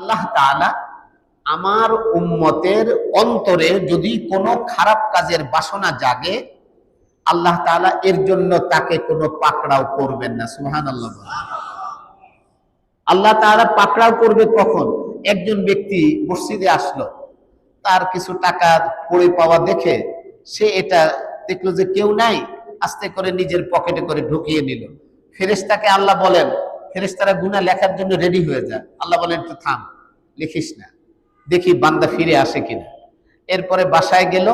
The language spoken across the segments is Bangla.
আল্লাহ তাআলা আমার উম্মতের অন্তরে যদি কোনো খারাপ কাজের বাসনা জাগে, আল্লাহ তাআলা এর জন্য তাকে কোনো পাকড়াও করবেন না। সুবহানাল্লাহ। আল্লাহ তাআলা পাকড়াও করবে কখন? একজন ব্যক্তি মসজিদে আসলো, তার কিছু টাকা পড়ে পাওয়া দেখে সে এটা দেখলো যে কেউ নাই, আস্তে করে নিজের পকেটে করে ঢুকিয়ে নিল। ফেরেশতাকে আল্লাহ বলেন, ফেরেশতারা গুনাহ লেখার জন্য রেডি হয়ে যায়। আল্লাহ বলেন একটু থাম, লিখিস না, দেখি বান্দা ফিরে আসে কিনা। এরপরে বাসায় গেল,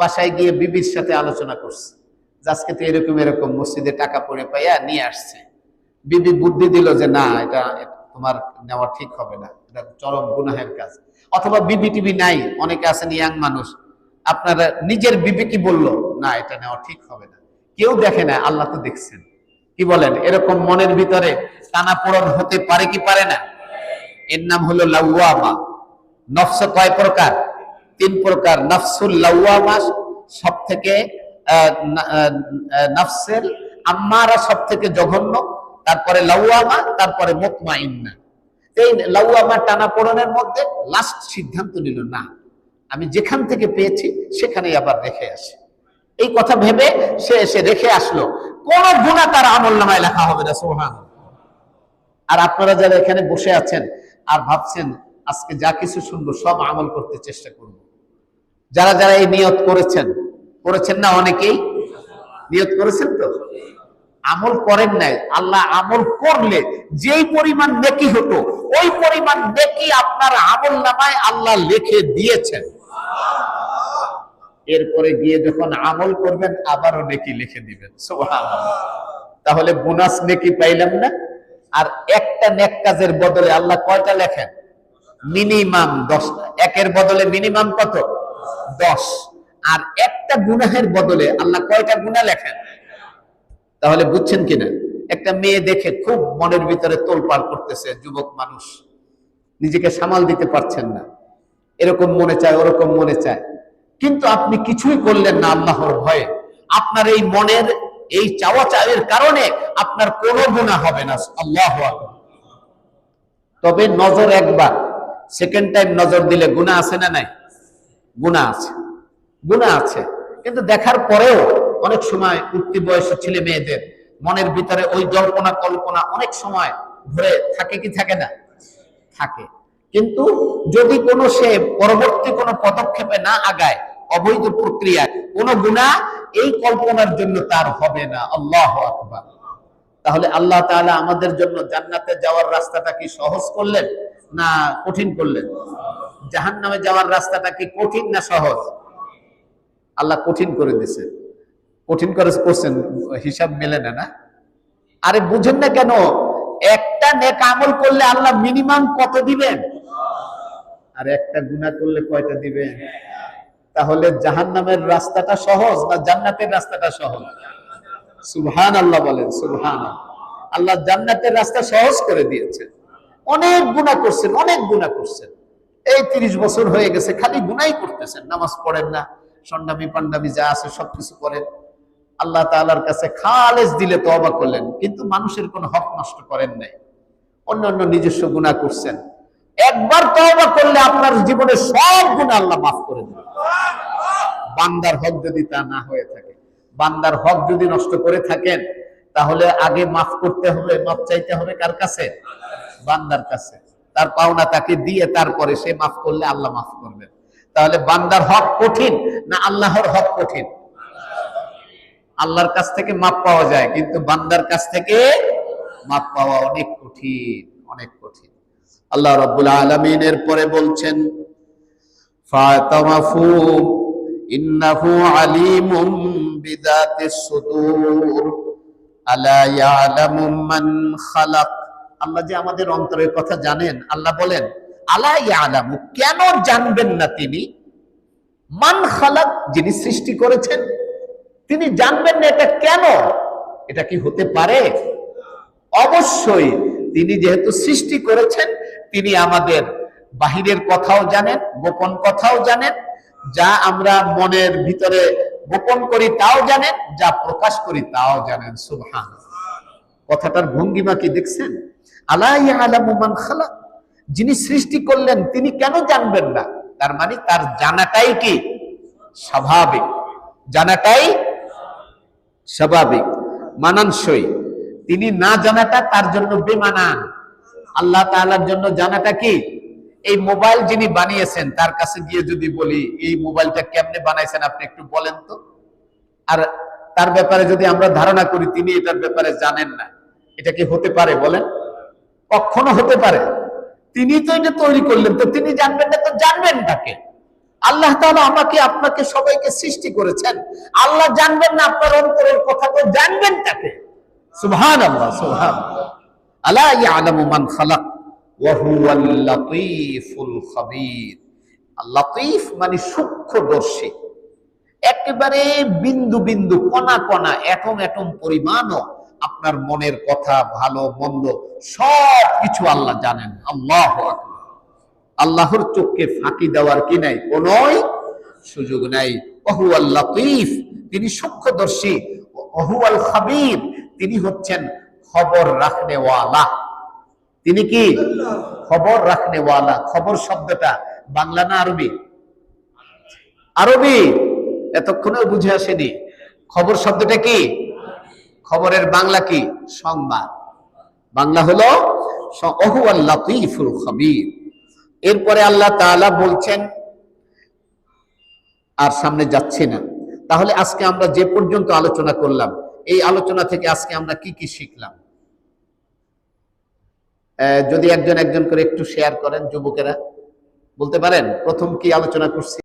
বাসায় গিয়ে বিবির সাথে আলোচনা করছে, আজকে তো এরকম এরকম মসজিদে টাকা পড়ে পাইয়া নিয়ে আসছে। বিবি বুদ্ধি দিল যে না, এটা তোমার নেওয়া ঠিক হবে না, এটা চরম গুনাহের কাজ। অথবা বিবি টিবি নাই, অনেকে আছেন ইয়াং মানুষ, আপনারা নিজের বিবি কি বললো, না এটা নেওয়া ঠিক হবে না, কেউ দেখে না, আল্লাহ তো দেখছেন। কি বলেন? এরকম মনের ভিতরে টানাপোড়েন হতে পারে কি পারে না? এর নাম হলো লাওয়ামা। নফস কয় প্রকার? 3 প্রকার। নফসুল লাওয়ামা সব থেকে নফসের আম্মারা সব থেকে জঘন্য, তারপরে লাওয়ামা, তারপরে মুতমাইন্না। এই লাওয়ামা টানাপোড়েনের মধ্যে লাস্ট সিদ্ধান্ত নিল, না আমি যেখান থেকে পেয়েছি সেখানেই আবার রেখে আসি। এই কথা ভেবে সে এসে রেখে আসলো, কোন গুনাহ তার আমলনামায় লেখা হবে না। সুবহানাল্লাহ। আর আপনারা যারা এখানে বসে আছেন আর ভাবছেন আজকে যা কিছু শুনবো সব আমল করতে চেষ্টা করব, যারা যারা এই নিয়ত করেছেন না? অনেকেই নিয়ত করেছেন, তো আমল করেন নাই। আল্লাহ আমল করলে যেই পরিমাণ নেকি হতো ওই পরিমাণ নেকি আপনার আমলনামায় আল্লাহ লিখে দিয়েছেন। এরপরে গিয়ে যখন আমল করবেন আবারও নেকি লিখে দিবেন। সুবহানাল্লাহ। তাহলে বোনাস নেকি পাইলাম না? আর একটা নেক কাজের বদলে আল্লাহ কয়টা লেখেন? মিনিমাম 10টা। একের বদলে মিনিমাম কত? 10। আর একটা গুনাহের বদলে আল্লাহ কয়টা গুনাহ লেখেন? তাহলে বুঝছেন কিনা? একটা মেয়ে দেখে খুব মনের ভিতরে তোলপাড় করতেছে, যুবক মানুষ, নিজেকে সামাল দিতে পারছেন না, এরকম মনে চায়, ওরকম মনে চায়, কিন্তু আপনি কিছুই করলেন না আল্লাহর ভয়ে। আপনার এই মনের এই চাওয়া চাওয়ার কারণে আপনার কোনো গুনাহ হবে না। আল্লাহু আকবার। তবে নজর একবার, সেকেন্ড টাইম নজর দিলে গুনাহ আছে না নাই? গুনাহ আছে, গুনাহ আছে। কিন্তু দেখার পরেও অনেক সময় উঠতি বয়সী ছেলে মেয়েদের মনের ভিতরে ওই জল্পনা কল্পনা অনেক সময় ধরে থাকে কি থাকে না? থাকে। কিন্তু যদি কোনো সে পরবর্তী কোনো পদক্ষেপে না আগায়, অবৈধ প্রক্রিয়ায়, কোনো গুনাহ এই কল্পনার জন্য তার হবে না। আল্লাহু আকবার। তাহলে আল্লাহ তাআলা আমাদের জন্য জান্নাতে যাওয়ার রাস্তাটা কি সহজ করলেন না কঠিন করলেন? জাহান্নামে যাওয়ার রাস্তাটা কি কঠিন না সহজ? আল্লাহ কঠিন করে দিয়েছে। কঠিন করছেন, হিসাব মেলে না। আরে বুঝেন না কেন? একটা নেক আমল করলে আল্লাহ মিনিমাম কত দিবেন? আর একটা গুনাহ করলে কয়টা দিবেন? তাহলে জাহান্নামের রাস্তাটা সহজ না জান্নাতের রাস্তাটা সহজ? সুবহানাল্লাহ বলেন, সুবহানাল্লাহ। আল্লাহ জান্নাতের রাস্তা সহজ করে দিয়েছে। অনেক গুনাহ করছেন, অনেক গুনাহ করছেন, এই 30 বছর হয়ে গেছে খালি গুনাহই করতেছেন, নামাজ পড়েন না, সন্ডামি পান্ডামি যা আছে সবকিছু করেন, আল্লাহ তাআলার কাছে খালেস দিলে তওবা করলেন, কিন্তু মানুষের কোনো হক নষ্ট করেন নাই, অন্যান্য নিজস্ব গুনাহ করছেন। একবার তওবা করলে আপনার জীবনের সব গুনাহ আল্লাহ মাফ করে দেবেন। বান্দার হক যদি তা না হয়ে থাকে, বান্দার হক যদি নষ্ট করে থাকেন, তাহলে আগে মাফ করতে হবে, মাফ চাইতে হবে কার কাছে? বান্দার কাছে। তার পাওনা তাকে দিয়ে তারপরে সে মাফ করলে আল্লাহ মাফ করবেন। তাহলে বান্দার হক কঠিন না আল্লাহর হক কঠিন? আল্লাহর কাছ থেকে মাপ পাওয়া যায়, কিন্তু বান্দার কাছ থেকে মাপ পাওয়া অনেক কঠিন, অনেক কঠিন। আল্লাহ রাব্বুল আলামিন এর পরে বলছেন, ফাতামাফু ইন্নাহু আলিমুম বিযাতিস সুদূর আলা ইয়ালামু মান খালাক। আল্লাহ যে আমাদের অন্তরের কথা জানেন, আল্লাহ বলেন আলা ইয়ালামু, কেন জানবেন না তিনি? মান খালাক, যিনি সৃষ্টি করেছেন তিনি জানবেন না এটা কেন? এটা কি হতে পারে? অবশ্যই তিনি যেহেতু সৃষ্টি করেছেন, তিনি আমাদের বাহিরের কথাও জানেন, গোপন কথাও জানেন, যা আমরা মনের ভিতরে গোপন করি তাও জানেন, যা প্রকাশ করি তাও জানেন। সুবহানাল্লাহ। কথাটার ভঙ্গিমা কি দেখছেন? আলা ইয়ালামু মান খালাক, যিনি সৃষ্টি করলেন তিনি কেন জানবেন না? তার মানে তার জানাটাই কি স্বাভাবিক, জানাটাই স্বাভাবিক, মানানসই। তিনি না জানাটা তার জন্য বেমানান। আল্লাহ তাআলার জন্য জানাটা কি? এই মোবাইল যিনি বানিয়েছেন তার কাছে গিয়ে যদি বলি এই মোবাইলটা কেমনে বানাইছেন আপনি একটু বলেন তো, আর তার ব্যাপারে যদি আমরা ধারণা করি তিনি এটার ব্যাপারে জানেন না, এটা কি হতে পারে বলেন? কখনো হতে পারে? তিনি তো এটা তৈরি করলেন, তো তিনি জানবেন না তো জানবেন তাকে? আল্লাহ তাআলা আমাকে আপনাকে সবাইকে সৃষ্টি করেছেন, আল্লাহ জানবেন না আপনার অন্তরের কথা, তো জানবেন তাকে? সুবহানাল্লাহ, সুবহানাল্লাহ। আলা ইয়ালামু মান খালাক ওয়া হুয়াল লাতীফুল খাবীর। লাতীফ মানে সূক্ষ্মদর্শী, একেবারে বিন্দু বিন্দু কণা কণা এটম এটম পরিমাণও আপনার মনের কথা ভালো মন্দ সব কিছু আল্লাহ জানেন। আল্লাহু আকবার। আল্লাহর চোখকে ফাঁকি দেওয়ার কি নাই, কোনো সুযোগ নাই। ওহুয়াল লাতীফ, তিনি সূক্ষ্মদর্শী। ওহুয়াল খাবীর, তিনি হচ্ছেন খবর রাখনেওয়ালা। তিনি কি? খবর রাখনেওয়ালা। খবর শব্দটা বাংলা না আরবি? আরবি। এতক্ষণেও বুঝে আসেনি? খবর শব্দটা কি? খবরের বাংলা কি? সংবাদ। বাংলা হলো ওহুয়াল লাতীফুল খাবীর। এরপরে আল্লাহ তাআলা বলছেন, আর সামনে যাচ্ছি না। তাহলে আজকে আমরা যে পর্যন্ত আলোচনা করলাম, এই আলোচনা থেকে আজকে আমরা কি কি শিখলাম? যদি একজন একজন করে একটু শেয়ার করেন, যুবকেরা বলতে পারেন প্রথম কি আলোচনা করছি?